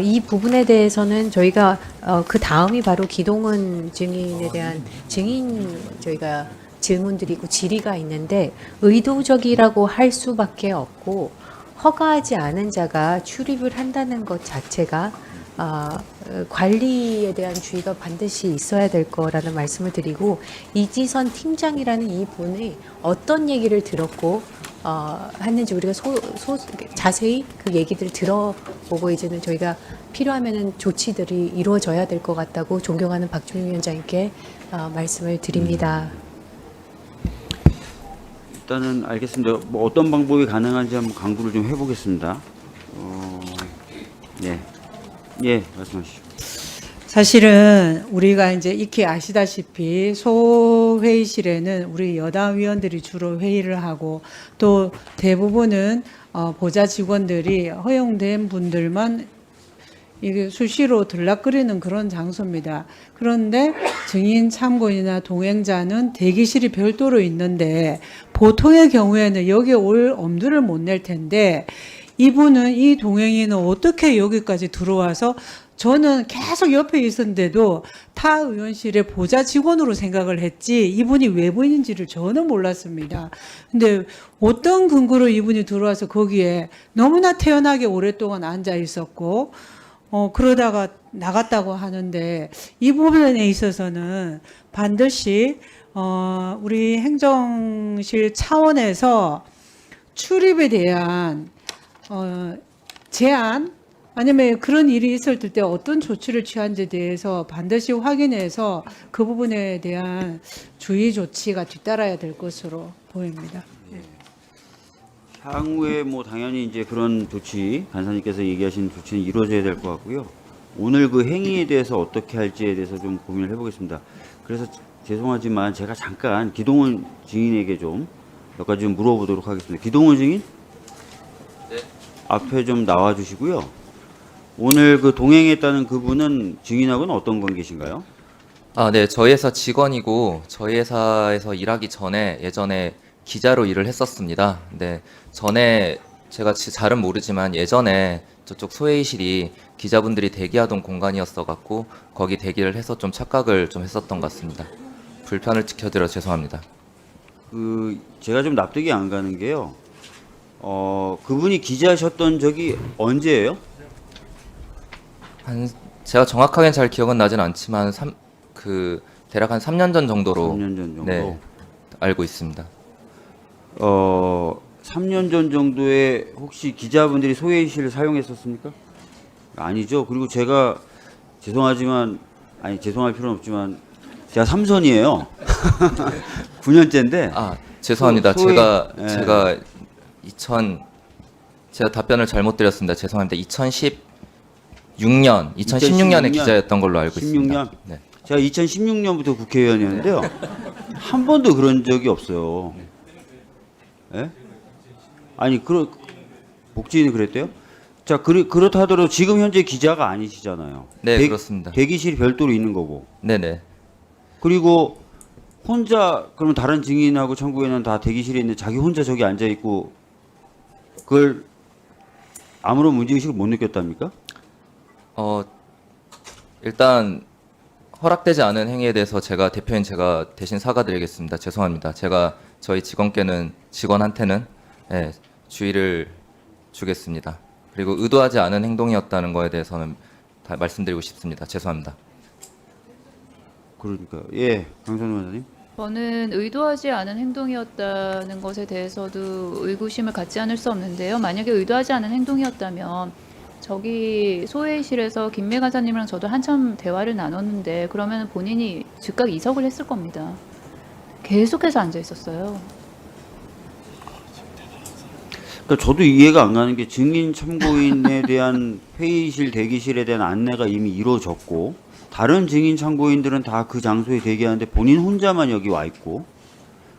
이 부분에 대해서는 저희가 그 다음이 바로 기동은 증인에 대한 증인 저희가 질문드리고 질의가 있는데 의도적이라고 할 수밖에 없고 허가하지 않은 자가 출입을 한다는 것 자체가 관리에 대한 주의가 반드시 있어야 될 거라는 말씀을 드리고 이지선 팀장이라는 이 분이 어떤 얘기를 들었고 했는지 우리가 자세히 그 얘기들을 들어보고 이제는 저희가 필요하면은 조치들이 이루어져야 될 것 같다고 존경하는 박주민 위원장님께 말씀을 드립니다. 일단은 알겠습니다. 뭐 어떤 방법이 가능한지 한번 강구를 좀 해보겠습니다. 네, 예, 말씀하시죠. 사실은 우리가 이제 익히 아시다시피 소회의실에는 우리 여당 위원들이 주로 회의를 하고 또 대부분은 보좌 직원들이 허용된 분들만 이게 수시로 들락거리는 그런 장소입니다. 그런데 증인 참고인이나 동행자는 대기실이 별도로 있는데 보통의 경우에는 여기에 올 엄두를 못 낼 텐데 이분은 이 동행인은 어떻게 여기까지 들어와서 저는 계속 옆에 있었는데도 타 의원실의 보좌 직원으로 생각을 했지 이분이 외부인인지를 저는 몰랐습니다. 근데 어떤 근거로 이분이 들어와서 거기에 너무나 태연하게 오랫동안 앉아 있었고 그러다가 나갔다고 하는데 이 부분에 있어서는 반드시 우리 행정실 차원에서 출입에 대한 제한 아니면 그런 일이 있을 때 어떤 조치를 취한지에 대해서 반드시 확인해서 그 부분에 대한 주의 조치가 뒤따라야 될 것으로 보입니다. 향후에 뭐 당연히 이제 그런 조치, 간사님께서 얘기하신 조치는 이루어져야 될 것 같고요. 오늘 그 행위에 대해서 어떻게 할지에 대해서 좀 고민을 해보겠습니다. 그래서 죄송하지만 제가 잠깐 기동원 증인에게 좀 몇 가지 좀 물어보도록 하겠습니다. 기동원 증인? 네. 앞에 좀 나와주시고요. 오늘 그 동행했다는 그분은 증인하고는 어떤 관계신가요? 네. 저희 회사 직원이고 저희 회사에서 일하기 전에 예전에 기자로 일을 했었습니다. 근데 전에 제가 잘은 모르지만 예전에 저쪽 소회의실이 기자분들이 대기하던 공간이었어 갖고 거기 대기를 해서 좀 착각을 좀 했었던 것 같습니다. 불편을 지켜드려 죄송합니다. 제가 좀 납득이 안 가는 게요. 그분이 기자셨던 적이 언제예요? 제가 정확하게는 잘 기억은 나진 않지만 대략 한 3년 전 정도로 3년 전 정도. 네, 알고 있습니다. 3년 전 정도에 혹시 기자분들이 소회의실을 사용했었습니까? 아니죠. 그리고 제가 죄송하지만 죄송할 필요는 없지만 제가 삼선이에요. 9년째인데. 죄송합니다. 예. 제가 답변을 잘못 드렸습니다. 죄송합니다. 2016년에 기자였던 걸로 알고 16년? 있습니다. 네. 제가 2016년부터 국회의원이었는데요. 한 번도 그런 적이 없어요. 예? 아니, 목지인이 그랬대요? 자, 그렇다 하더라도 지금 현재 기자가 아니시잖아요. 네, 그렇습니다. 대기실이 별도로 있는 거고. 네네. 그리고 혼자, 그러면 다른 증인하고 참고인은 다 대기실에 있는데 자기 혼자 저기 앉아있고, 그걸 아무런 문제의식을 못 느꼈답니까? 일단 허락되지 않은 행위에 대해서 제가 대신 사과드리겠습니다. 죄송합니다. 제가 저희 직원한테는 주의를 주겠습니다. 그리고 의도하지 않은 행동이었다는 거에 대해서는 다 말씀드리고 싶습니다. 죄송합니다. 그러니까 예, 강선우 원장님. 저는 의도하지 않은 행동이었다는 것에 대해서도 의구심을 갖지 않을 수 없는데요. 만약에 의도하지 않은 행동이었다면 저기 소회의실에서 김매 간사님이랑 저도 한참 대화를 나눴는데 그러면 본인이 즉각 이석을 했을 겁니다. 계속해서 앉아 있었어요. 그러니까 저도 이해가 안 가는 게 증인 참고인에 대한 회의실 대기실에 대한 안내가 이미 이루어졌고 다른 증인 참고인들은 다 그 장소에 대기하는데 본인 혼자만 여기 와 있고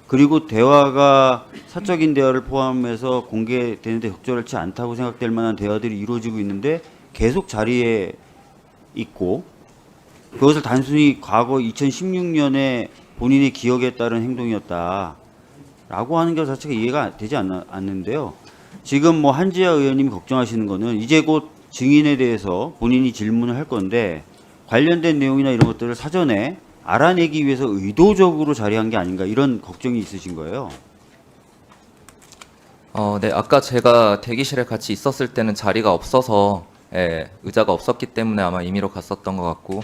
그리고 대화가 사적인 대화를 포함해서 공개되는데 적절치 않다고 생각될 만한 대화들이 이루어지고 있는데 계속 자리에 있고 그것을 단순히 과거 2016년에 본인의 기억에 따른 행동이었다라고 하는 것 자체가 이해가 되지 않는데요. 지금 뭐 한지아 의원님이 걱정하시는 거는 이제 곧 증인에 대해서 본인이 질문을 할 건데 관련된 내용이나 이런 것들을 사전에 알아내기 위해서 의도적으로 자리한 게 아닌가 이런 걱정이 있으신 거예요. 네, 아까 제가 대기실에 같이 있었을 때는 자리가 없어서 의자가 없었기 때문에 아마 임의로 갔었던 것 같고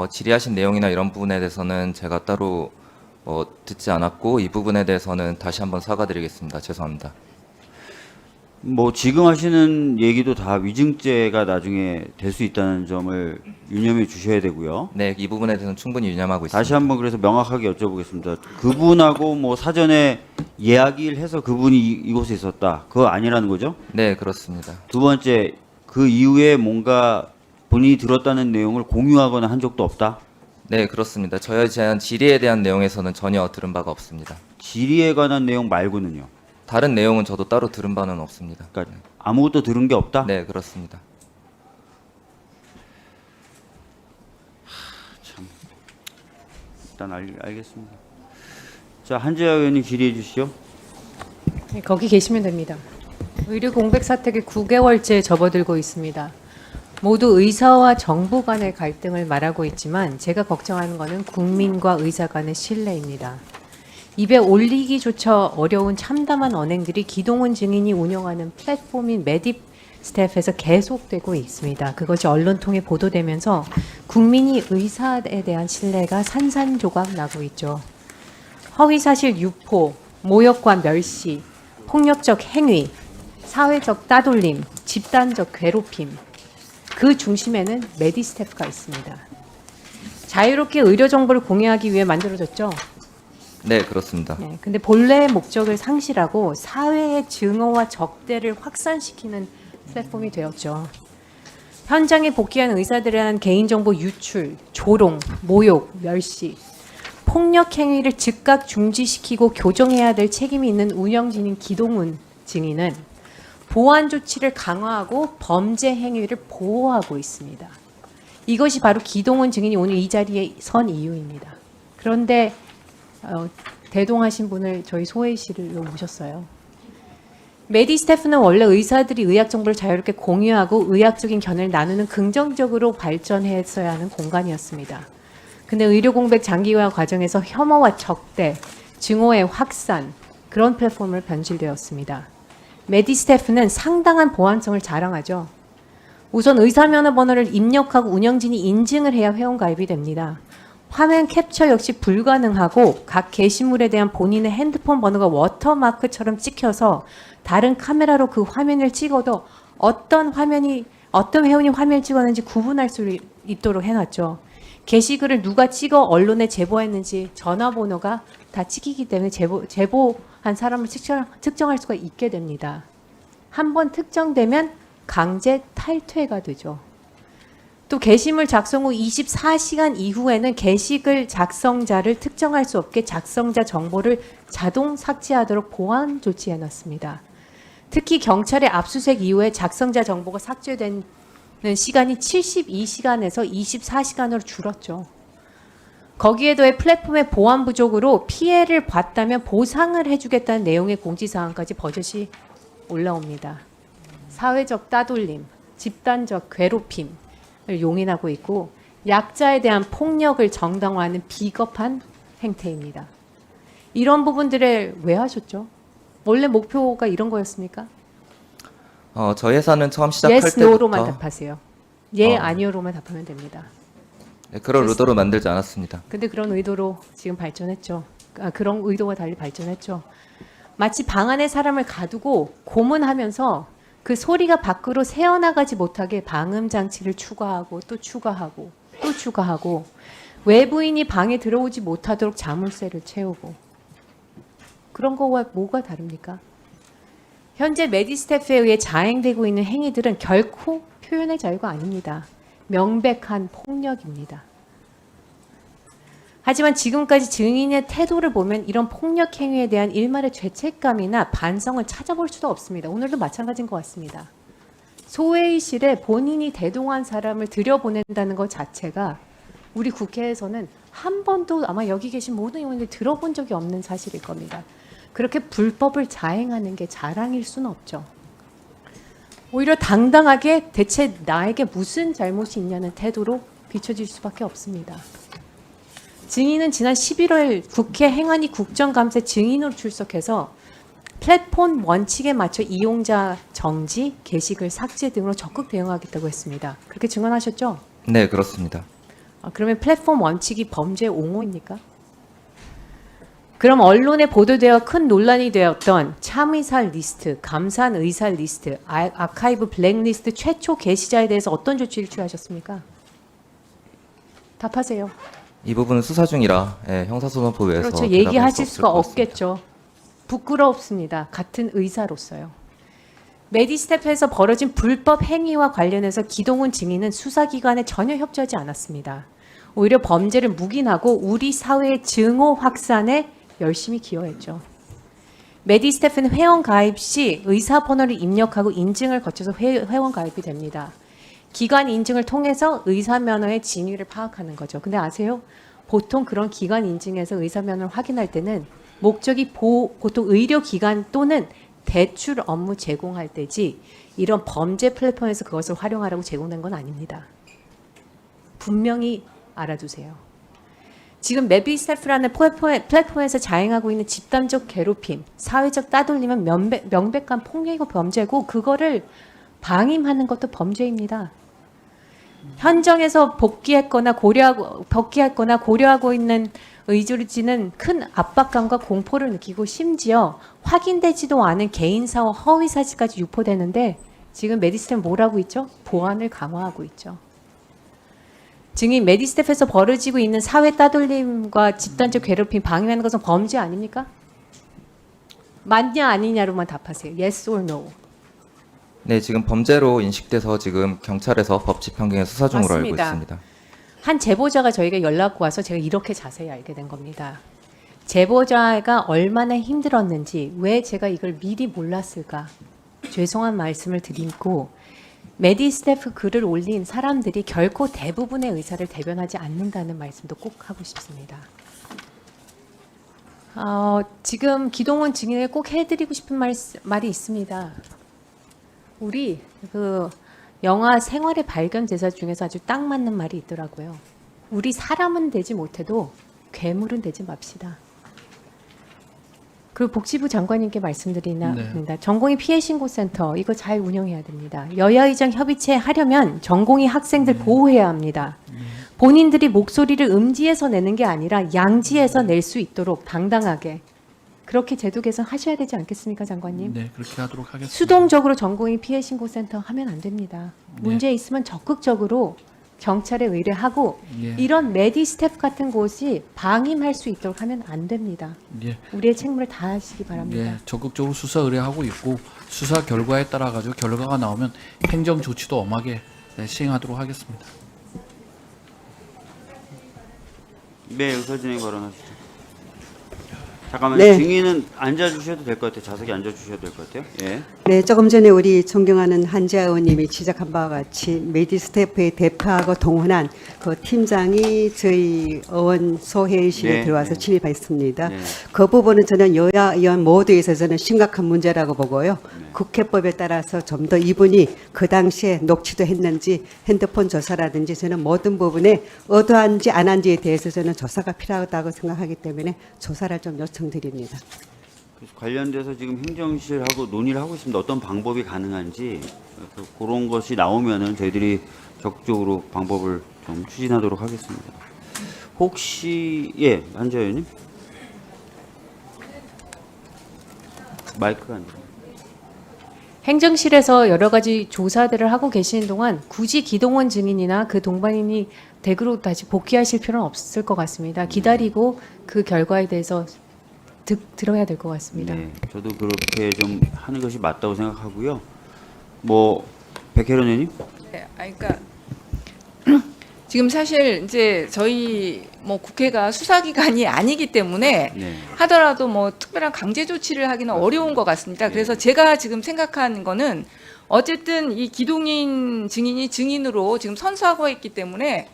질의하신 내용이나 이런 부분에 대해서는 제가 따로 듣지 않았고 이 부분에 대해서는 다시 한번 사과드리겠습니다. 죄송합니다. 뭐 지금 하시는 얘기도 다 위증죄가 나중에 될 수 있다는 점을 유념해 주셔야 되고요. 네, 이 부분에 대해서는 충분히 유념하고 있습니다. 다시 한번 그래서 명확하게 여쭤보겠습니다. 그분하고 뭐 사전에 이야기를 해서 그분이 이곳에 있었다. 그거 아니라는 거죠? 네, 그렇습니다. 두 번째, 그 이후에 뭔가 본인이 들었다는 내용을 공유하거나 한 적도 없다? 네, 그렇습니다. 저에 대한 질의에 대한 내용에서는 전혀 들은 바가 없습니다. 질의에 관한 내용 말고는요? 다른 내용은 저도 따로 들은 바는 없습니다. 그러니까 아무것도 들은 게 없다? 네, 그렇습니다. 일단 알겠습니다. 자, 한재아 의원님 질의해 주시죠. 네, 거기 계시면 됩니다. 의료 공백 사택에 9개월째 접어들고 있습니다. 모두 의사와 정부 간의 갈등을 말하고 있지만 제가 걱정하는 것은 국민과 의사 간의 신뢰입니다. 입에 올리기조차 어려운 참담한 언행들이 기동훈 증인이 운영하는 플랫폼인 메디스텝에서 계속되고 있습니다. 그것이 언론 통해 보도되면서 국민이 의사에 대한 신뢰가 산산조각 나고 있죠. 허위사실 유포, 모욕과 멸시, 폭력적 행위, 사회적 따돌림, 집단적 괴롭힘, 그 중심에는 메디스텝가 있습니다. 자유롭게 의료 정보를 공유하기 위해 만들어졌죠. 네, 그렇습니다. 네, 근데 본래의 목적을 상실하고 사회의 증오와 적대를 확산시키는 플랫폼이 되었죠. 현장에 복귀한 의사들에 대한 개인정보 유출, 조롱, 모욕, 멸시, 폭력 행위를 즉각 중지시키고 교정해야 될 책임이 있는 운영진인 기동훈 증인은 보안 조치를 강화하고 범죄 행위를 보호하고 있습니다. 이것이 바로 기동훈 증인이 오늘 이 자리에 선 이유입니다. 그런데 대동하신 분을 저희 소회의실로 모셨어요. 메디스태프는 원래 의사들이 의학 정보를 자유롭게 공유하고 의학적인 견해를 나누는 긍정적으로 발전했어야 하는 공간이었습니다. 근데 의료 공백 장기화 과정에서 혐오와 적대, 증오의 확산, 그런 플랫폼을 변질되었습니다. 메디스태프는 상당한 보안성을 자랑하죠. 우선 의사면허 번호를 입력하고 운영진이 인증을 해야 회원가입이 됩니다. 화면 캡처 역시 불가능하고 각 게시물에 대한 본인의 핸드폰 번호가 워터마크처럼 찍혀서 다른 카메라로 그 화면을 찍어도 어떤 회원이 화면을 찍었는지 구분할 수 있도록 해놨죠. 게시글을 누가 찍어 언론에 제보했는지 전화번호가 다 찍히기 때문에 제보한 사람을 특정할 수가 있게 됩니다. 한번 특정되면 강제 탈퇴가 되죠. 또 게시물 작성 후 24시간 이후에는 게시글 작성자를 특정할 수 없게 작성자 정보를 자동 삭제하도록 보안 조치해놨습니다. 특히 경찰의 압수수색 이후에 작성자 정보가 삭제된 시간이 72시간에서 24시간으로 줄었죠. 거기에 더해 플랫폼의 보안 부족으로 피해를 봤다면 보상을 해주겠다는 내용의 공지사항까지 버젓이 올라옵니다. 사회적 따돌림, 집단적 괴롭힘을 용인하고 있고 약자에 대한 폭력을 정당화하는 비겁한 행태입니다. 이런 부분들을 왜 하셨죠? 원래 목표가 이런 거였습니까? 저희 회사는 처음 시작할 yes, 때부터 no로만 답하세요. 예, 어. 아니요로만 답하면 됩니다. 네, 그런 의도로 만들지 않았습니다. 근데 그런 의도로 지금 발전했죠. 그런 의도와 달리 발전했죠. 마치 방 안에 사람을 가두고 고문하면서 그 소리가 밖으로 새어나가지 못하게 방음 장치를 추가하고 또 추가하고 또 추가하고 외부인이 방에 들어오지 못하도록 자물쇠를 채우고 그런 거와 뭐가 다릅니까? 현재 메디스태프에 의해 자행되고 있는 행위들은 결코 표현의 자유가 아닙니다. 명백한 폭력입니다. 하지만 지금까지 증인의 태도를 보면 이런 폭력 행위에 대한 일말의 죄책감이나 반성을 찾아볼 수도 없습니다. 오늘도 마찬가지인 것 같습니다. 소회의실에 본인이 대동한 사람을 들여보낸다는 것 자체가 우리 국회에서는 한 번도 아마 여기 계신 모든 의원들이 들어본 적이 없는 사실일 겁니다. 그렇게 불법을 자행하는 게 자랑일 수는 없죠. 오히려 당당하게 대체 나에게 무슨 잘못이 있냐는 태도로 비춰질 수밖에 없습니다. 증인은 지난 11월 국회 행안위 국정감사 증인으로 출석해서 플랫폼 원칙에 맞춰 이용자 정지, 게시글 삭제 등으로 적극 대응하겠다고 했습니다. 그렇게 증언하셨죠? 네, 그렇습니다. 그러면 플랫폼 원칙이 범죄 옹호입니까? 그럼 언론에 보도되어 큰 논란이 되었던 참의사 리스트, 감사한 의사 리스트, 아카이브 블랙리스트 최초 게시자에 대해서 어떤 조치를 취하셨습니까? 답하세요. 이 부분은 수사 중이라 형사소송법에서 그렇죠. 얘기하실 수가 없겠죠. 부끄럽습니다. 같은 의사로서요. 메디스텝에서 벌어진 불법 행위와 관련해서 기동훈 증인은 수사기관에 전혀 협조하지 않았습니다. 오히려 범죄를 묵인하고 우리 사회의 증오 확산에 열심히 기여했죠. 메디스텝은 회원 가입 시 의사 번호를 입력하고 인증을 거쳐서 회원 가입이 됩니다. 기관 인증을 통해서 의사 면허의 진위를 파악하는 거죠. 근데 아세요? 보통 그런 기관 인증에서 의사 면허를 확인할 때는 목적이 보통 의료기관 또는 대출 업무 제공할 때지 이런 범죄 플랫폼에서 그것을 활용하라고 제공된 건 아닙니다. 분명히 알아두세요. 지금 메디스텝이라는 플랫폼에서 자행하고 있는 집단적 괴롭힘, 사회적 따돌림은 명백한 폭력이고 범죄고 그거를 방임하는 것도 범죄입니다. 현정에서 복귀했거나 고려하고 있는 의료진은 큰 압박감과 공포를 느끼고 심지어 확인되지도 않은 개인사와 허위사실까지 유포되는데 지금 메디스텝은 뭐라고 있죠? 보안을 강화하고 있죠. 증인 메디스텝에서 벌어지고 있는 사회 따돌림과 집단적 괴롭힘 방임하는 것은 범죄 아닙니까? 맞냐 아니냐로만 답하세요. Yes or no. 네, 지금 범죄로 인식돼서 지금 경찰에서 법집행경에 수사 중으로 맞습니다. 알고 있습니다. 한 제보자가 저에게 연락 와서 제가 이렇게 자세히 알게 된 겁니다. 제보자가 얼마나 힘들었는지 왜 제가 이걸 미리 몰랐을까 죄송한 말씀을 드리고 메디스텝 글을 올린 사람들이 결코 대부분의 의사를 대변하지 않는다는 말씀도 꼭 하고 싶습니다. 지금 기동원 증인에 꼭 해드리고 싶은 말이 있습니다. 우리 그 영화 생활의 발견 제사 중에서 아주 딱 맞는 말이 있더라고요. 우리 사람은 되지 못해도 괴물은 되지 맙시다. 그 복지부 장관님께 말씀드리나 전공의 피해신고센터 이거 잘 운영해야 됩니다. 여야의장 협의체 하려면 전공의 학생들 보호해야 합니다. 본인들이 목소리를 음지에서 내는 게 아니라 양지에서 낼 수 있도록 당당하게 그렇게 제도 개선하셔야 되지 않겠습니까, 장관님? 네, 그렇게 하도록 하겠습니다. 수동적으로 전공의 피해신고센터 하면 안 됩니다. 문제 있으면 적극적으로 경찰에 의뢰하고 예. 이런 메디스텝 같은 곳이 방임할 수 있도록 하면 안 됩니다. 예, 우리의 책무를 다하시기 바랍니다. 예, 적극적으로 수사 의뢰하고 있고 수사 결과에 따라 가지고 결과가 나오면 행정 조치도 엄하게 시행하도록 하겠습니다. 네, 의사진행 발언하시죠. 잠깐만요. 네. 증인은 앉아주셔도 될 것 같아요. 좌석에 앉아주셔도 될 것 같아요. 예. 네, 조금 전에 우리 존경하는 한지아 의원님이 지적한 바와 같이 메디스태프의 대표하고 동원한 그 팀장이 저희 의원소 회의실에 네, 들어와서 네. 침입했습니다. 네. 그 부분은 저는 여야 의원 모두에 있어서는 심각한 문제라고 보고요. 국회법에 따라서 좀 더 이분이 그 당시에 녹취도 했는지 핸드폰 조사라든지 저는 모든 부분에 의도한지 안 한지에 대해서 저는 조사가 필요하다고 생각하기 때문에 조사를 좀 요청드립니다. 그래서 관련돼서 지금 행정실하고 논의를 하고 있습니다. 어떤 방법이 가능한지 그런 것이 나오면은 저희들이 적극적으로 방법을 좀 추진하도록 하겠습니다. 혹시 한지아 의원님 마이크가 안 돼요. 행정실에서 여러 가지 조사들을 하고 계시는 동안 굳이 기동원 증인이나 그 동반인이 댁으로 다시 복귀하실 필요는 없을 것 같습니다. 기다리고 그 결과에 대해서 들어야 될 것 같습니다. 네, 저도 그렇게 좀 하는 것이 맞다고 생각하고요. 백혜련 의원님? 네, 그러니까 지금 사실 이제 저희 국회가 수사기관이 아니기 때문에 네. 하더라도 특별한 강제 조치를 하기는 어려운 것 같습니다. 그래서 제가 지금 생각한 거는 어쨌든 이 기동인 증인이 증인으로 지금 선서하고 있기 때문에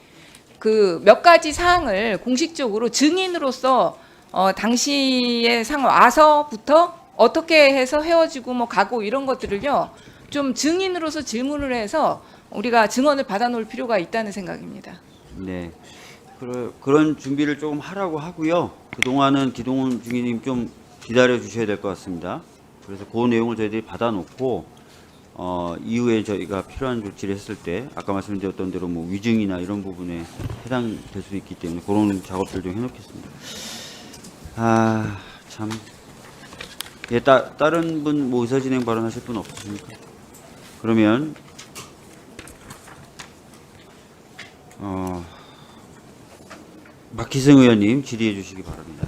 그 몇 가지 사항을 공식적으로 증인으로서 당시의 상황 와서부터 어떻게 해서 헤어지고 가고 이런 것들을요 좀 증인으로서 질문을 해서 우리가 증언을 받아놓을 필요가 있다는 생각입니다. 네. 그런 준비를 조금 하라고 하고요. 그동안은 기동훈 증인님 좀 기다려 주셔야 될 것 같습니다. 그래서 그 내용을 저희들이 받아놓고 이후에 저희가 필요한 조치를 했을 때 아까 말씀드렸던 대로 뭐 위증이나 이런 부분에 해당될 수 있기 때문에 그런 작업들 좀 해놓겠습니다. 아, 참. 예, 다른 분 뭐 의사진행 발언하실 분 없으십니까? 그러면 박희승 의원님 질의해 주시기 바랍니다.